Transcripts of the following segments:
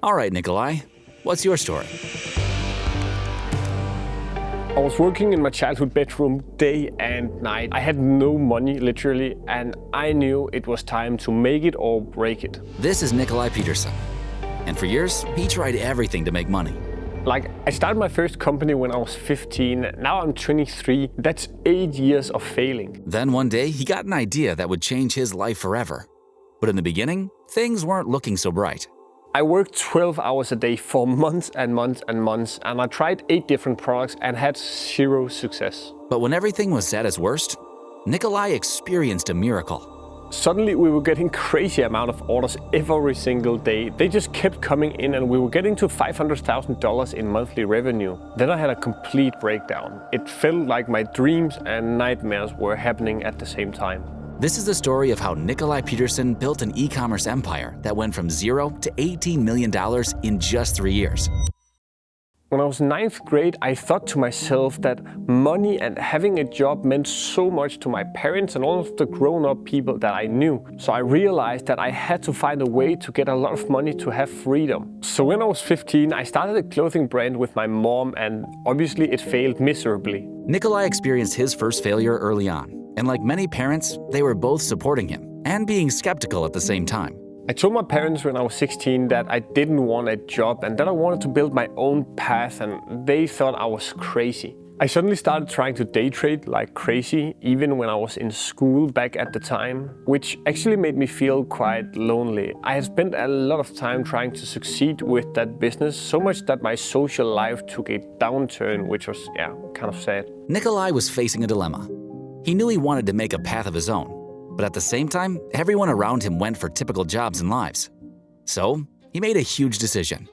All right, Nicolai, what's your story? I was working in my childhood bedroom day and night. I had no money, literally, and I knew it was time to make it or break it. This is Nicolai Petersen. And for years, he tried everything to make money. Like, I started my first company when I was 15. Now I'm 23. That's 8 years of failing. Then one day, he got an idea that would change his life forever. But in the beginning, things weren't looking so bright. I worked 12 hours a day for months and months and months, and I tried 8 different products and had 0 success. But when everything was at its worst, Nicolai experienced a miracle. Suddenly we were getting crazy amount of orders every single day. They just kept coming in and we were getting to $500,000 in monthly revenue. Then I had a complete breakdown. It felt like my dreams and nightmares were happening at the same time. This is the story of how Nicolai Petersen built an e-commerce empire that went from 0 to $18 million in just 3 years. When I was 9th grade, I thought to myself that money and having a job meant so much to my parents and all of the grown-up people that I knew. So I realized that I had to find a way to get a lot of money to have freedom. So when I was 15, I started a clothing brand with my mom, and obviously it failed miserably. Nicolai experienced his first failure early on. And like many parents, they were both supporting him and being skeptical at the same time. I told my parents when I was 16 that I didn't want a job and that I wanted to build my own path, and they thought I was crazy. I suddenly started trying to day trade like crazy, even when I was in school back at the time, which actually made me feel quite lonely. I had spent a lot of time trying to succeed with that business, so much that my social life took a downturn, which was, kind of sad. Nicolai was facing a dilemma. He knew he wanted to make a path of his own, but at the same time, everyone around him went for typical jobs and lives. So he made a huge decision.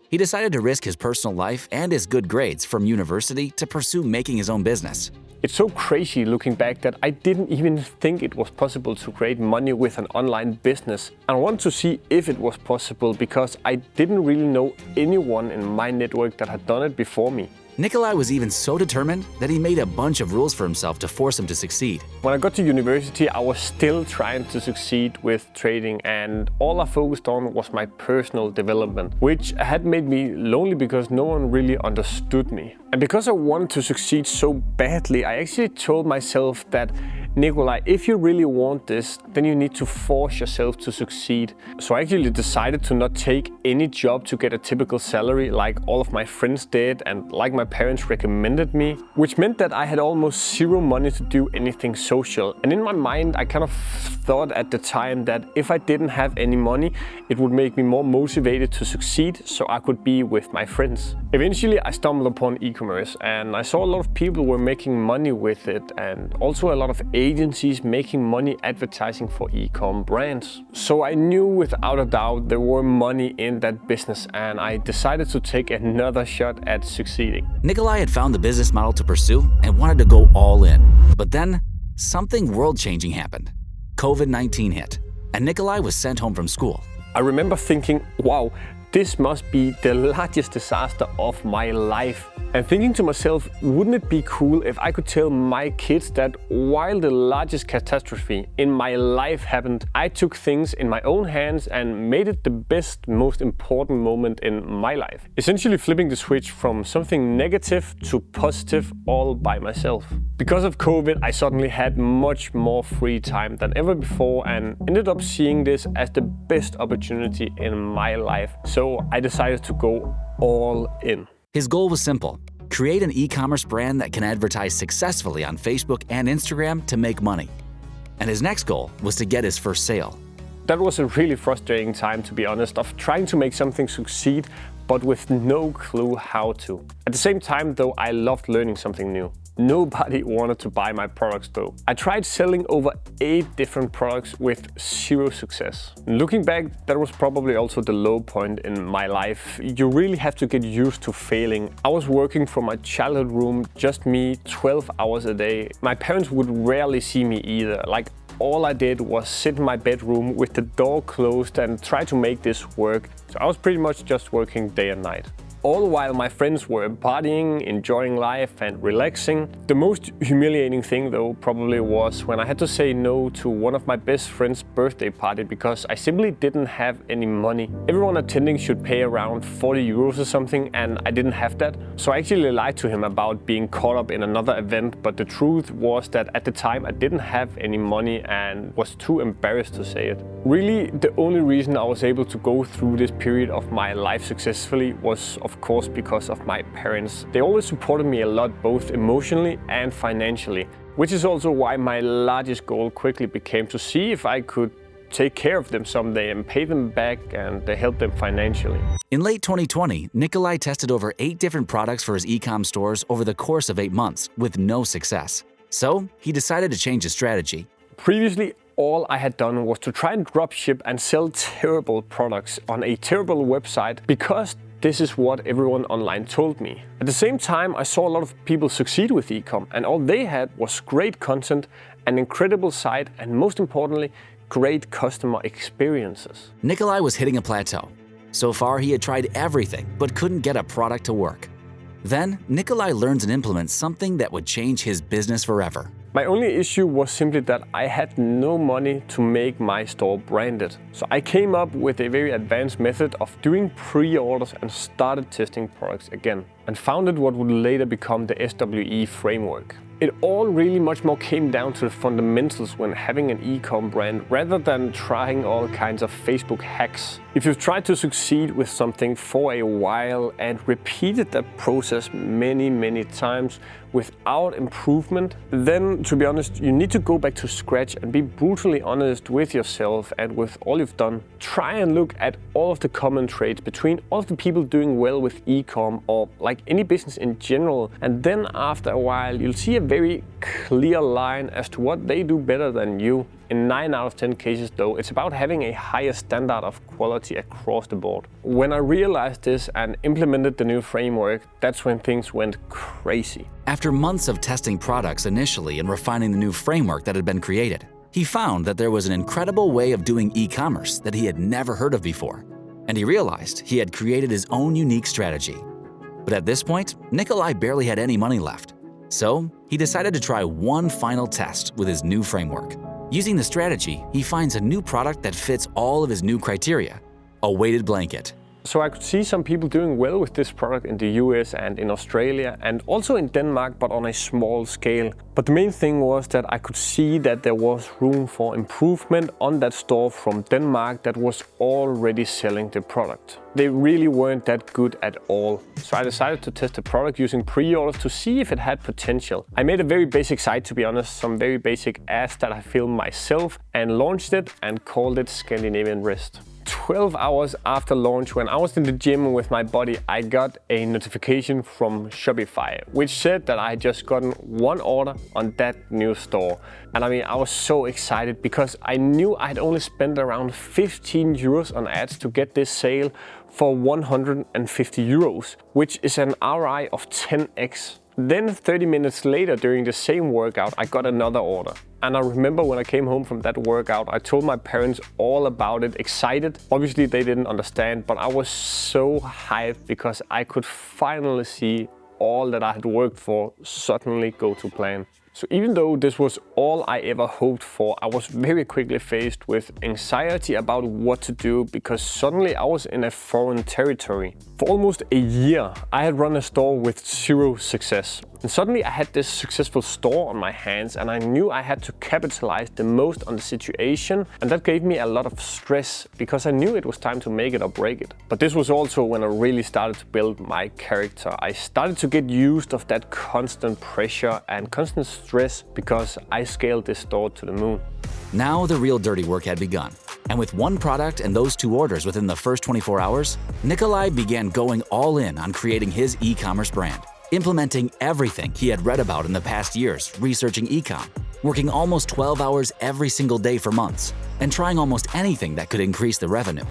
He decided to risk his personal life and his good grades from university to pursue making his own business. It's so crazy looking back that I didn't even think it was possible to create money with an online business. I wanted to see if it was possible because I didn't really know anyone in my network that had done it before me. Nicolai was even so determined that he made a bunch of rules for himself to force him to succeed. When I got to university, I was still trying to succeed with trading, and all I focused on was my personal development, which had made me lonely because no one really understood me. And because I wanted to succeed so badly, I actually told myself that, Nicolai, if you really want this, then you need to force yourself to succeed. So I actually decided to not take any job to get a typical salary like all of my friends did and like my parents recommended me, which meant that I had almost 0 money to do anything social. And in my mind, I kind of thought at the time that if I didn't have any money, it would make me more motivated to succeed so I could be with my friends. Eventually, I stumbled upon e-commerce and I saw a lot of people were making money with it, and also a lot of agencies making money advertising for e-com brands. So I knew without a doubt there were money in that business, and I decided to take another shot at succeeding. Nicolai had found the business model to pursue and wanted to go all in. But then, something world-changing happened. COVID-19 hit, and Nicolai was sent home from school. I remember thinking, wow, this must be the largest disaster of my life. And thinking to myself, wouldn't it be cool if I could tell my kids that while the largest catastrophe in my life happened, I took things in my own hands and made it the best, most important moment in my life. Essentially flipping the switch from something negative to positive all by myself. Because of COVID, I suddenly had much more free time than ever before and ended up seeing this as the best opportunity in my life. So I decided to go all in. His goal was simple: create an e-commerce brand that can advertise successfully on Facebook and Instagram to make money. And his next goal was to get his first sale. That was a really frustrating time, to be honest, of trying to make something succeed, but with no clue how to. At the same time, though, I loved learning something new. Nobody wanted to buy my products though. I tried selling over 8 different products with 0 success. Looking back, that was probably also the low point in my life. You really have to get used to failing. I was working from my childhood room, just me, 12 hours a day. My parents would rarely see me either. Like, all I did was sit in my bedroom with the door closed and try to make this work. So I was pretty much just working day and night. all while my friends were partying, enjoying life and relaxing. The most humiliating thing though probably was when I had to say no to one of my best friend's birthday party because I simply didn't have any money. Everyone attending should pay around 40 euros or something, and I didn't have that. So I actually lied to him about being caught up in another event, but the truth was that at the time I didn't have any money and was too embarrassed to say it. Really, the only reason I was able to go through this period of my life successfully was of course because of my parents. They always supported me a lot, both emotionally and financially, which is also why my largest goal quickly became to see if I could take care of them someday and pay them back and help them financially. In late 2020, Nicolai tested over 8 different products for his ecom stores over the course of 8 months with no success. So he decided to change his strategy. Previously, all I had done was to try and dropship and sell terrible products on a terrible website because this is what everyone online told me. At the same time, I saw a lot of people succeed with ecom, and all they had was great content, an incredible site, and most importantly, great customer experiences. Nicolai was hitting a plateau. So far, he had tried everything but couldn't get a product to work. Then, Nicolai learns and implements something that would change his business forever. My only issue was simply that I had no money to make my store branded. So I came up with a very advanced method of doing pre-orders and started testing products again, and founded what would later become the SWE framework. It all really much more came down to the fundamentals when having an ecom brand rather than trying all kinds of Facebook hacks. If you've tried to succeed with something for a while and repeated that process many times without improvement, then to be honest, you need to go back to scratch and be brutally honest with yourself and with all you've done. Try and look at all of the common traits between all of the people doing well with ecom or like any business in general, and then after a while you'll see a very clear line as to what they do better than you. In 9 out of 10 cases though, it's about having a higher standard of quality across the board. When I realized this and implemented the new framework, that's when things went crazy. After months of testing products initially and refining the new framework that had been created, he found that there was an incredible way of doing e-commerce that he had never heard of before. And he realized he had created his own unique strategy. But at this point, Nicolai barely had any money left. So he decided to try one final test with his new framework. Using the strategy, he finds a new product that fits all of his new criteria: a weighted blanket. So I could see some people doing well with this product in the US and in Australia and also in Denmark, but on a small scale. But the main thing was that I could see that there was room for improvement on that store from Denmark that was already selling the product. They really weren't that good at all. So I decided to test the product using pre-orders to see if it had potential. I made a very basic site, to be honest, some very basic ads that I filmed myself, and launched it and called it Scandinavian Wrist. 12 hours after launch, when I was in the gym with my buddy, I got a notification from Shopify, which said that I had just gotten one order on that new store. And I mean, I was so excited because I knew I had only spent around 15 euros on ads to get this sale for 150 euros, which is an ROI of 10x. Then 30 minutes later during the same workout, I got another order. And I remember when I came home from that workout, I told my parents all about it, excited. Obviously they didn't understand, but I was so hyped because I could finally see all that I had worked for suddenly go to plan. So even though this was all I ever hoped for, I was very quickly faced with anxiety about what to do because suddenly I was in a foreign territory. For almost a year, I had run a store with 0 success. And suddenly I had this successful store on my hands and I knew I had to capitalize the most on the situation, and that gave me a lot of stress because I knew it was time to make it or break it. But this was also when I really started to build my character. I started to get used of that constant pressure and constant stress because I scaled this store to the moon. Now the real dirty work had begun. And with one product and those 2 orders within the first 24 hours, Nicolai began going all in on creating his e-commerce brand, implementing everything he had read about in the past years researching ecom, working almost 12 hours every single day for months, and trying almost anything that could increase the revenue.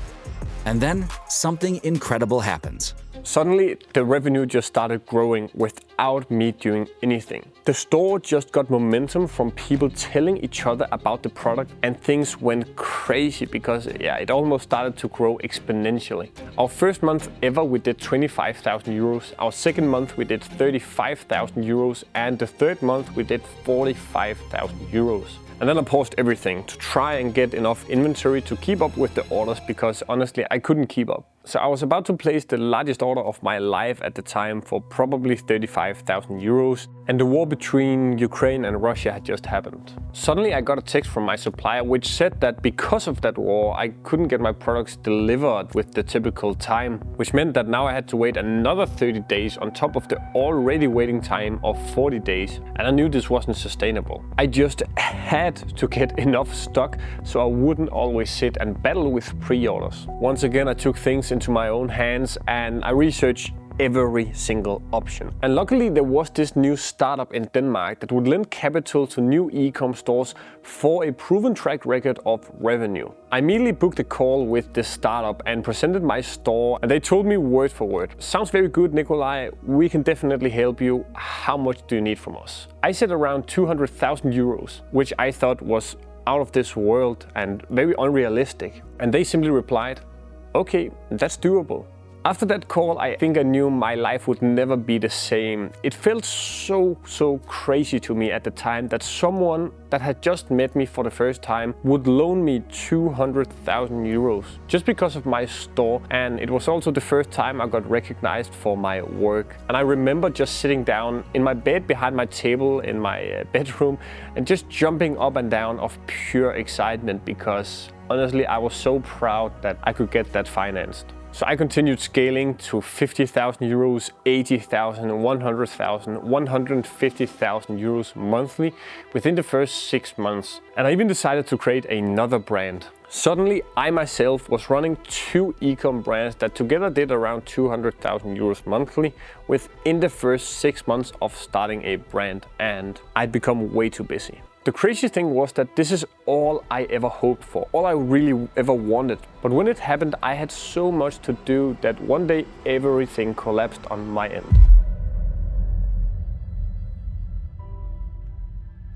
And then something incredible happens. Suddenly, the revenue just started growing without me doing anything. The store just got momentum from people telling each other about the product, and things went crazy because it almost started to grow exponentially. Our first month ever we did 25,000 euros, our second month we did 35,000 euros, and the third month we did 45,000 euros. And then I paused everything to try and get enough inventory to keep up with the orders because honestly I couldn't keep up. So I was about to place the largest order of my life at the time for probably 35,000 euros, and the war between Ukraine and Russia had just happened. Suddenly I got a text from my supplier which said that because of that war I couldn't get my products delivered with the typical time, which meant that now I had to wait another 30 days on top of the already waiting time of 40 days, and I knew this wasn't sustainable. I just had to get enough stock so I wouldn't always sit and battle with pre-orders. Once again I took things into my own hands and I researched every single option. And luckily there was this new startup in Denmark that would lend capital to new e-com stores for a proven track record of revenue. I immediately booked a call with this startup and presented my store, and they told me word for word, "Sounds very good, Nicolai, we can definitely help you. How much do you need from us?" I said around 200,000 euros, which I thought was out of this world and very unrealistic. And they simply replied, "Okay, that's doable." After that call, I think I knew my life would never be the same. It felt so crazy to me at the time that someone that had just met me for the first time would loan me 200,000 euros just because of my store. And it was also the first time I got recognized for my work. And I remember just sitting down in my bed behind my table in my bedroom and just jumping up and down of pure excitement because honestly, I was so proud that I could get that financed. So I continued scaling to 50,000 euros, 80,000, 100,000, 150,000 euros monthly within the first 6 months. And I even decided to create another brand. Suddenly, I myself was running 2 e-com brands that together did around 200,000 euros monthly within the first 6 months of starting a brand, and I'd become way too busy. The crazy thing was that this is all I ever hoped for, all I really ever wanted. But when it happened, I had so much to do that one day everything collapsed on my end.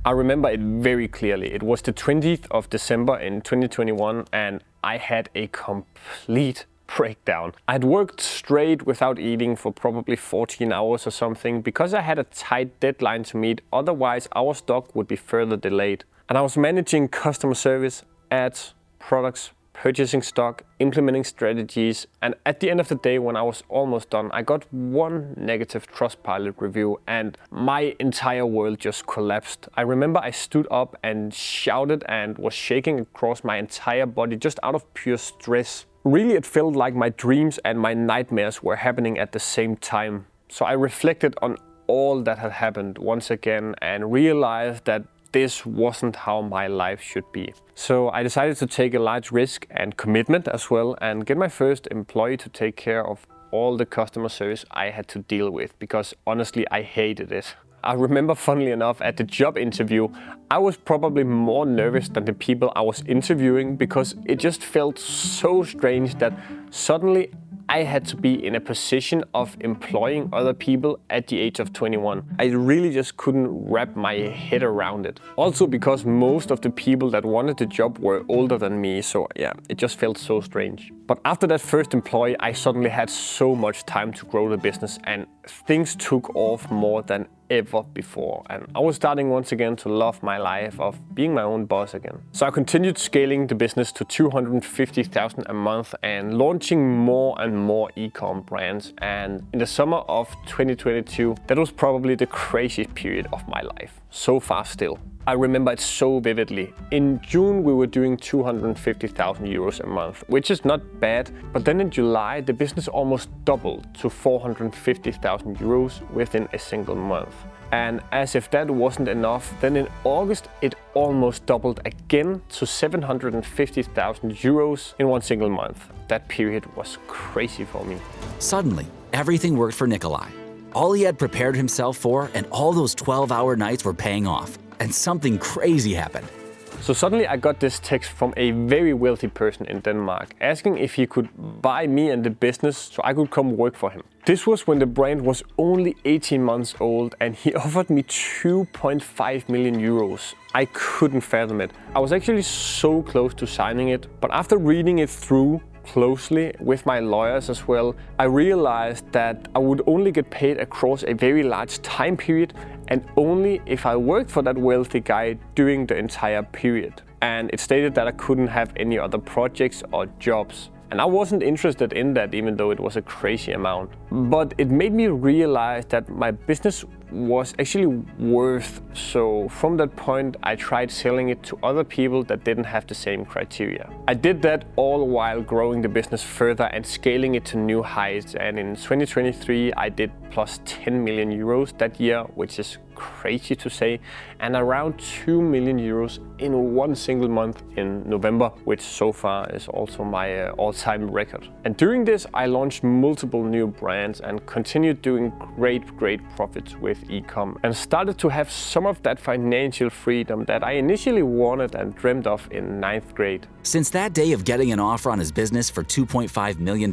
I remember it very clearly. It was the 20th of December in 2021 and I had a complete breakdown. I'd worked straight without eating for probably 14 hours or something because I had a tight deadline to meet, otherwise our stock would be further delayed. And I was managing customer service, ads, products, purchasing stock, implementing strategies, and at the end of the day when I was almost done, I got one negative Trustpilot review and my entire world just collapsed. I remember I stood up and shouted and was shaking across my entire body just out of pure stress. Really, it felt like my dreams and my nightmares were happening at the same time. So I reflected on all that had happened once again and realized that this wasn't how my life should be. So I decided to take a large risk and commitment as well and get my first employee to take care of all the customer service I had to deal with because honestly I hated it. I remember, funnily enough, at the job interview, I was probably more nervous than the people I was interviewing because it just felt so strange that suddenly I had to be in a position of employing other people at the age of 21. I really just couldn't wrap my head around it. Also because most of the people that wanted the job were older than me, so yeah, it just felt so strange. But after that first employee, I suddenly had so much time to grow the business and things took off more than ever before. And I was starting once again to love my life of being my own boss again. So I continued scaling the business to 250,000 a month and launching more and more e-com brands. And in the summer of 2022, that was probably the craziest period of my life. So far still. I remember it so vividly. In June, we were doing 250,000 euros a month, which is not bad. But then in July, the business almost doubled to 450,000 euros within a single month. And as if that wasn't enough, then in August, it almost doubled again to 750,000 euros in one single month. That period was crazy for me. Suddenly, everything worked for Nicolai. All he had prepared himself for and all those 12-hour nights were paying off. And something crazy happened. So suddenly I got this text from a very wealthy person in Denmark asking if he could buy me and the business so I could come work for him. This was when the brand was only 18 months old and he offered me 2.5 million euros. I couldn't fathom it. I was actually so close to signing it, but after reading it through closely with my lawyers as well, I realized that I would only get paid across a very large time period and only if I worked for that wealthy guy during the entire period. And it stated that I couldn't have any other projects or jobs. And I wasn't interested in that, even though it was a crazy amount. But it made me realize that my business was actually worth. So from that point, I tried selling it to other people that didn't have the same criteria. I did that all while growing the business further and scaling it to new heights. And in 2023, I did plus 10 million euros that year, which is crazy to say, and around 2 million euros in one single month in November, which so far is also my all-time record. And during this, I launched multiple new brands and continued doing great profits with eCom and started to have some of that financial freedom that I initially wanted and dreamt of in 9th grade. Since that day of getting an offer on his business for $2.5 million,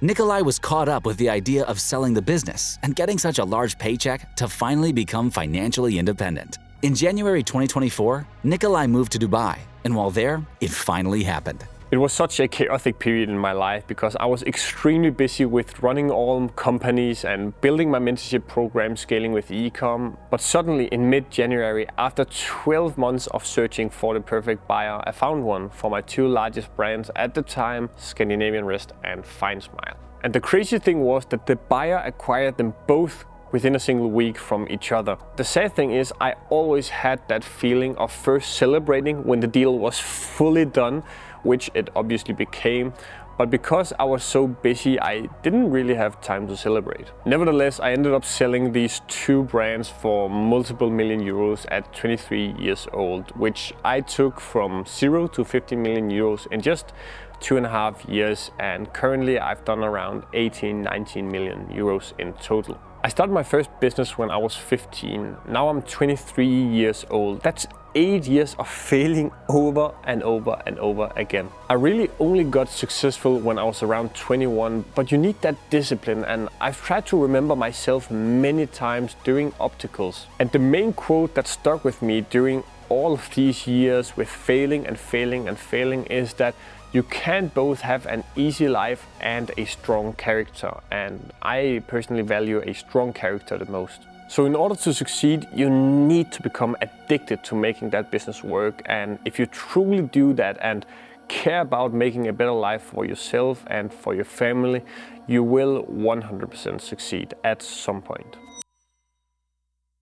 Nicolai was caught up with the idea of selling the business and getting such a large paycheck to finally become financially independent. In January 2024, Nicolai moved to Dubai, and while there, it finally happened. It was such a chaotic period in my life because I was extremely busy with running all companies and building my mentorship program, Scaling With Ecom. But suddenly in mid-January, after 12 months of searching for the perfect buyer, I found one for my two largest brands at the time, Scandinavian Rest and Fine Smile. And the crazy thing was that the buyer acquired them both within a single week from each other. The sad thing is I always had that feeling of first celebrating when the deal was fully done, which it obviously became, but because I was so busy, I didn't really have time to celebrate. Nevertheless, I ended up selling these two brands for multiple million euros at 23 years old, which I took from 0 to 50 million euros in just 2.5 years, and currently I've done around 19 million euros in total. I started my first business when I was 15. Now I'm 23 years old. That's 8 years of failing over and over again. I really only got successful when I was around 21, but you need that discipline, and I've tried to remember myself many times during obstacles. And the main quote that stuck with me during all of these years with failing is that you can't both have an easy life and a strong character, and I personally value a strong character the most. So in order to succeed, you need to become addicted to making that business work, and if you truly do that and care about making a better life for yourself and for your family, you will 100% succeed at some point.